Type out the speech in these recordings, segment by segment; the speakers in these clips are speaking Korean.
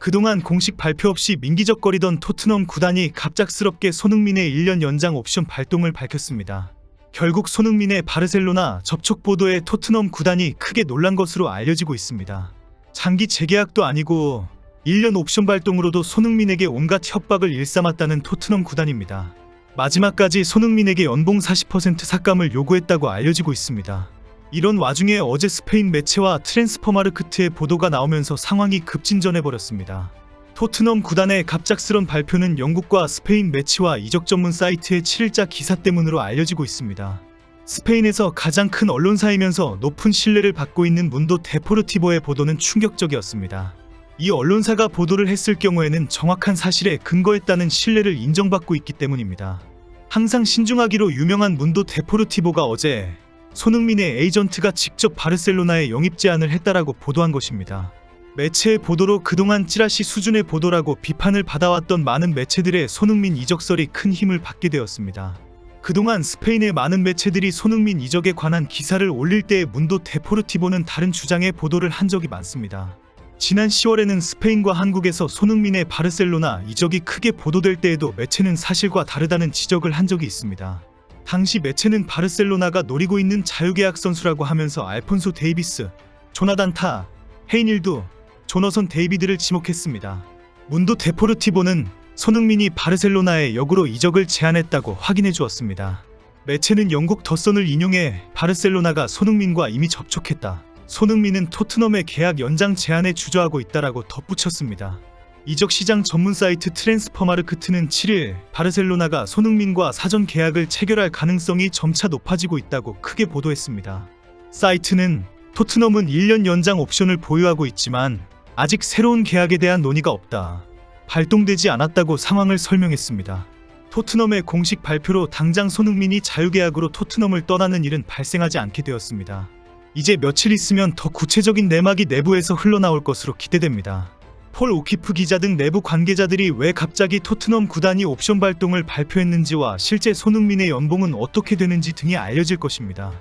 그동안 공식 발표 없이 민기적거리던 토트넘 구단이 갑작스럽게 손흥민의 1년 연장 옵션 발동을 밝혔습니다. 결국 손흥민의 바르셀로나 접촉 보도에 토트넘 구단이 크게 놀란 것으로 알려지고 있습니다. 장기 재계약도 아니고 1년 옵션 발동으로도 손흥민에게 온갖 협박을 일삼았다는 토트넘 구단입니다. 마지막까지 손흥민에게 연봉 40% 삭감을 요구했다고 알려지고 있습니다. 이런 와중에 어제 스페인 매체와 트랜스퍼마르크트의 보도가 나오면서 상황이 급진전해버렸습니다. 토트넘 구단의 갑작스런 발표는 영국과 스페인 매체와 이적 전문 사이트의 7일자 기사 때문으로 알려지고 있습니다. 스페인에서 가장 큰 언론사이면서 높은 신뢰를 받고 있는 문도 데포르티보의 보도는 충격적이었습니다. 이 언론사가 보도를 했을 경우에는 정확한 사실에 근거했다는 신뢰를 인정받고 있기 때문입니다. 항상 신중하기로 유명한 문도 데포르티보가 어제 손흥민의 에이전트가 직접 바르셀로나에 영입 제안을 했다라고 보도한 것입니다. 매체의 보도로 그동안 찌라시 수준의 보도라고 비판을 받아왔던 많은 매체들의 손흥민 이적설이 큰 힘을 받게 되었습니다. 그동안 스페인의 많은 매체들이 손흥민 이적에 관한 기사를 올릴 때의 문도 데포르티보는 다른 주장의 보도를 한 적이 많습니다. 지난 10월에는 스페인과 한국에서 손흥민의 바르셀로나 이적이 크게 보도될 때에도 매체는 사실과 다르다는 지적을 한 적이 있습니다. 당시 매체는 바르셀로나가 노리고 있는 자유계약 선수라고 하면서 알폰소 데이비스, 조나단 타, 헤이닐두, 조너선 데이비드를 지목했습니다. 문도 데포르티보는 손흥민이 바르셀로나에 역으로 이적을 제안했다고 확인해 주었습니다. 매체는 영국 더선을 인용해 바르셀로나가 손흥민과 이미 접촉했다. 손흥민은 토트넘의 계약 연장 제안에 주저하고 있다라고 덧붙였습니다. 이적 시장 전문 사이트 트랜스퍼마르크트는 7일 바르셀로나가 손흥민과 사전 계약을 체결할 가능성이 점차 높아지고 있다고 크게 보도했습니다. 사이트는 토트넘은 1년 연장 옵션을 보유하고 있지만 아직 새로운 계약에 대한 논의가 없다. 발동되지 않았다고 상황을 설명했습니다. 토트넘의 공식 발표로 당장 손흥민이 자유계약으로 토트넘을 떠나는 일은 발생하지 않게 되었습니다. 이제 며칠 있으면 더 구체적인 내막이 내부에서 흘러나올 것으로 기대됩니다. 폴 오키프 기자 등 내부 관계자들이 왜 갑자기 토트넘 구단이 옵션 발동을 발표했는지와 실제 손흥민의 연봉은 어떻게 되는지 등이 알려질 것입니다.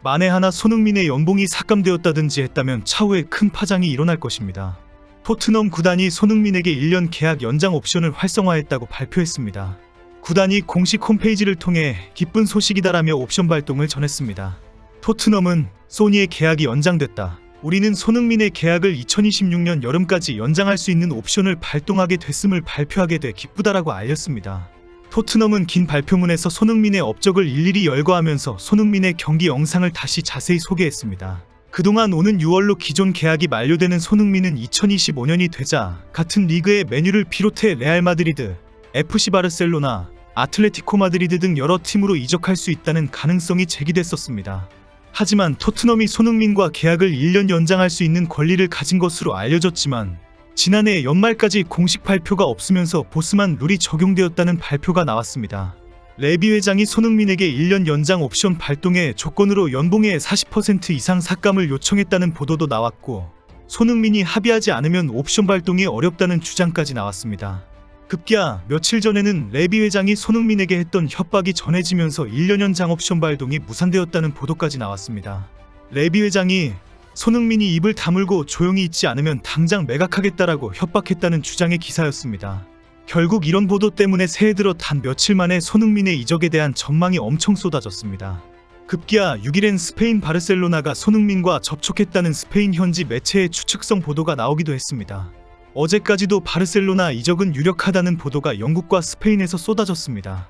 만에 하나 손흥민의 연봉이 삭감되었다든지 했다면 차후에 큰 파장이 일어날 것입니다. 토트넘 구단이 손흥민에게 1년 계약 연장 옵션을 활성화했다고 발표했습니다. 구단이 공식 홈페이지를 통해 기쁜 소식이다라며 옵션 발동을 전했습니다. 토트넘은 소니의 계약이 연장됐다. 우리는 손흥민의 계약을 2026년 여름까지 연장할 수 있는 옵션을 발동하게 됐음을 발표하게 돼 기쁘다라고 알렸습니다. 토트넘은 긴 발표문에서 손흥민의 업적을 일일이 열거하면서 손흥민의 경기 영상을 다시 자세히 소개했습니다. 그동안 오는 6월로 기존 계약이 만료되는 손흥민은 2025년이 되자 같은 리그의 맨유를 비롯해 레알 마드리드, FC 바르셀로나, 아틀레티코 마드리드 등 여러 팀으로 이적할 수 있다는 가능성이 제기됐었습니다. 하지만 토트넘이 손흥민과 계약을 1년 연장할 수 있는 권리를 가진 것으로 알려졌지만 지난해 연말까지 공식 발표가 없으면서 보스만 룰이 적용되었다는 발표가 나왔습니다. 레비 회장이 손흥민에게 1년 연장 옵션 발동의 조건으로 연봉의 40% 이상 삭감을 요청했다는 보도도 나왔고 손흥민이 합의하지 않으면 옵션 발동이 어렵다는 주장까지 나왔습니다. 급기야 며칠 전에는 레비 회장이 손흥민에게 했던 협박이 전해지면서 1년 연장 옵션 발동이 무산되었다는 보도까지 나왔습니다. 레비 회장이 손흥민이 입을 다물고 조용히 있지 않으면 당장 매각하겠다라고 협박했다는 주장의 기사였습니다. 결국 이런 보도 때문에 새해 들어 단 며칠 만에 손흥민의 이적에 대한 전망이 엄청 쏟아졌습니다. 급기야 6일엔 스페인 바르셀로나가 손흥민과 접촉했다는 스페인 현지 매체의 추측성 보도가 나오기도 했습니다. 어제까지도 바르셀로나 이적은 유력하다는 보도가 영국과 스페인에서 쏟아졌습니다.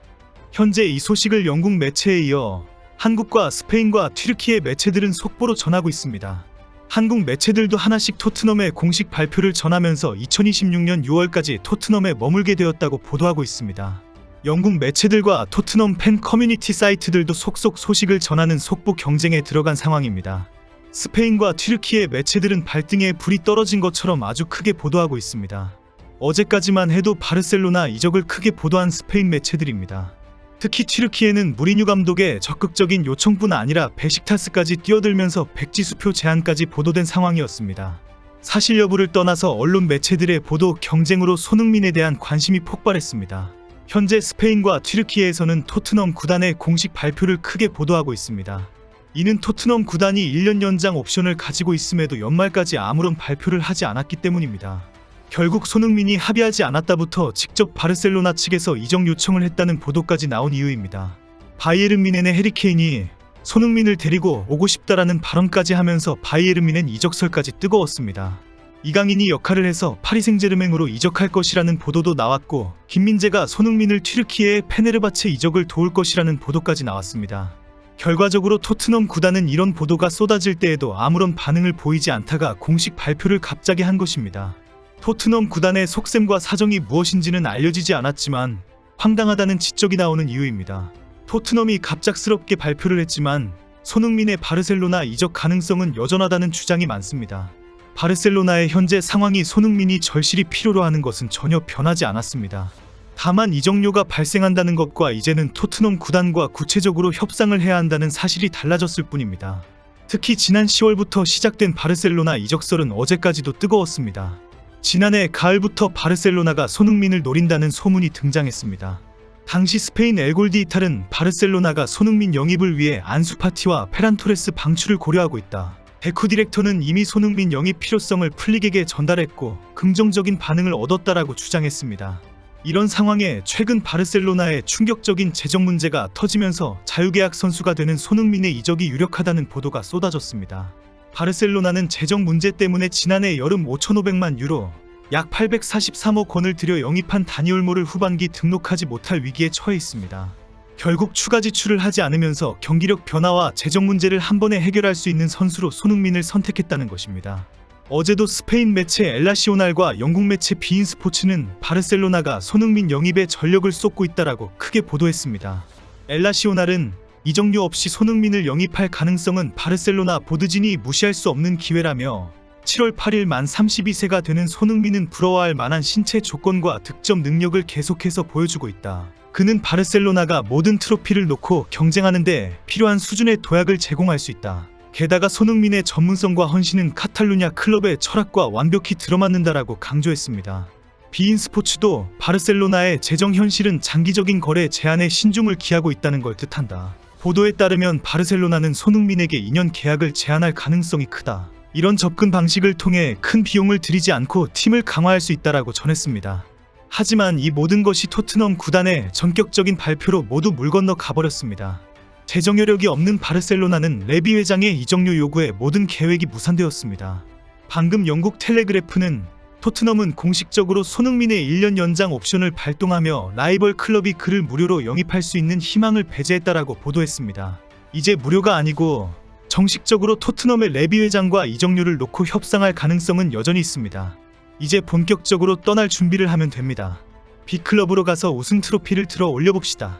현재 이 소식을 영국 매체에 이어 한국과 스페인과 튀르키예 매체들은 속보로 전하고 있습니다. 한국 매체들도 하나씩 토트넘의 공식 발표를 전하면서 2026년 6월까지 토트넘에 머물게 되었다고 보도하고 있습니다. 영국 매체들과 토트넘 팬 커뮤니티 사이트들도 속속 소식을 전하는 속보 경쟁에 들어간 상황입니다. 스페인과 튀르키예 매체들은 발등에 불이 떨어진 것처럼 아주 크게 보도하고 있습니다. 어제까지만 해도 바르셀로나 이적을 크게 보도한 스페인 매체들입니다. 특히 튀르키예는 무리뉴 감독의 적극적인 요청뿐 아니라 베식타스까지 뛰어들면서 백지수표 제안까지 보도된 상황이었습니다. 사실 여부를 떠나서 언론 매체들의 보도 경쟁으로 손흥민에 대한 관심이 폭발했습니다. 현재 스페인과 튀르키예에서는 토트넘 구단의 공식 발표를 크게 보도하고 있습니다. 이는 토트넘 구단이 1년 연장 옵션을 가지고 있음에도 연말까지 아무런 발표를 하지 않았기 때문입니다. 결국 손흥민이 합의하지 않았다부터 직접 바르셀로나 측에서 이적 요청을 했다는 보도까지 나온 이유입니다. 바이에른 뮌헨의 해리 케인이 손흥민을 데리고 오고 싶다라는 발언까지 하면서 바이에른 뮌헨 이적설까지 뜨거웠습니다. 이강인이 역할을 해서 파리 생제르맹으로 이적할 것이라는 보도도 나왔고, 김민재가 손흥민을 튀르키예의 페네르바체 이적을 도울 것이라는 보도까지 나왔습니다. 결과적으로 토트넘 구단은 이런 보도가 쏟아질 때에도 아무런 반응을 보이지 않다가 공식 발표를 갑자기 한 것입니다. 토트넘 구단의 속셈과 사정이 무엇인지는 알려지지 않았지만 황당하다는 지적이 나오는 이유입니다. 토트넘이 갑작스럽게 발표를 했지만 손흥민의 바르셀로나 이적 가능성은 여전하다는 주장이 많습니다. 바르셀로나의 현재 상황이 손흥민이 절실히 필요로 하는 것은 전혀 변하지 않았습니다. 다만 이적료가 발생한다는 것과 이제는 토트넘 구단과 구체적으로 협상을 해야 한다는 사실이 달라졌을 뿐입니다. 특히 지난 10월부터 시작된 바르셀로나 이적설은 어제까지도 뜨거웠습니다. 지난해 가을부터 바르셀로나가 손흥민을 노린다는 소문이 등장했습니다. 당시 스페인 엘골디 이탈은 바르셀로나가 손흥민 영입을 위해 안수 파티와 페란 토레스 방출을 고려하고 있다. 데코 디렉터는 이미 손흥민 영입 필요성을 플릭에게 전달했고 긍정적인 반응을 얻었다라고 주장했습니다. 이런 상황에 최근 바르셀로나의 충격적인 재정 문제가 터지면서 자유계약 선수가 되는 손흥민의 이적이 유력하다는 보도가 쏟아졌습니다. 바르셀로나는 재정 문제 때문에 지난해 여름 5,500만 유로, 약 843억 원을 들여 영입한 다니 올모를 후반기 등록하지 못할 위기에 처해 있습니다. 결국 추가 지출을 하지 않으면서 경기력 변화와 재정 문제를 한 번에 해결할 수 있는 선수로 손흥민을 선택했다는 것입니다. 어제도 스페인 매체 엘라시오날과 영국 매체 비인 스포츠는 바르셀로나가 손흥민 영입에 전력을 쏟고 있다라고 크게 보도했습니다. 엘라시오날은 이적료 없이 손흥민을 영입할 가능성은 바르셀로나 보드진이 무시할 수 없는 기회라며 7월 8일 만 32세가 되는 손흥민은 부러워할 만한 신체 조건과 득점 능력을 계속해서 보여주고 있다. 그는 바르셀로나가 모든 트로피를 놓고 경쟁하는데 필요한 수준의 도약을 제공할 수 있다. 게다가 손흥민의 전문성과 헌신은 카탈루냐 클럽의 철학과 완벽히 들어맞는다라고 강조했습니다. 비인 스포츠도 바르셀로나의 재정 현실은 장기적인 거래 제한에 신중을 기하고 있다는 걸 뜻한다. 보도에 따르면 바르셀로나는 손흥민에게 2년 계약을 제한할 가능성이 크다. 이런 접근 방식을 통해 큰 비용을 들이지 않고 팀을 강화할 수 있다라고 전했습니다. 하지만 이 모든 것이 토트넘 구단의 전격적인 발표로 모두 물 건너 가버렸습니다. 재정 여력이 없는 바르셀로나는 레비 회장의 이적료 요구에 모든 계획이 무산되었습니다. 방금 영국 텔레그래프는 토트넘은 공식적으로 손흥민의 1년 연장 옵션을 발동하며 라이벌 클럽이 그를 무료로 영입할 수 있는 희망을 배제했다라고 보도했습니다. 이제 무료가 아니고 정식적으로 토트넘의 레비 회장과 이적료를 놓고 협상할 가능성은 여전히 있습니다. 이제 본격적으로 떠날 준비를 하면 됩니다. B클럽으로 가서 우승 트로피를 들어 올려봅시다.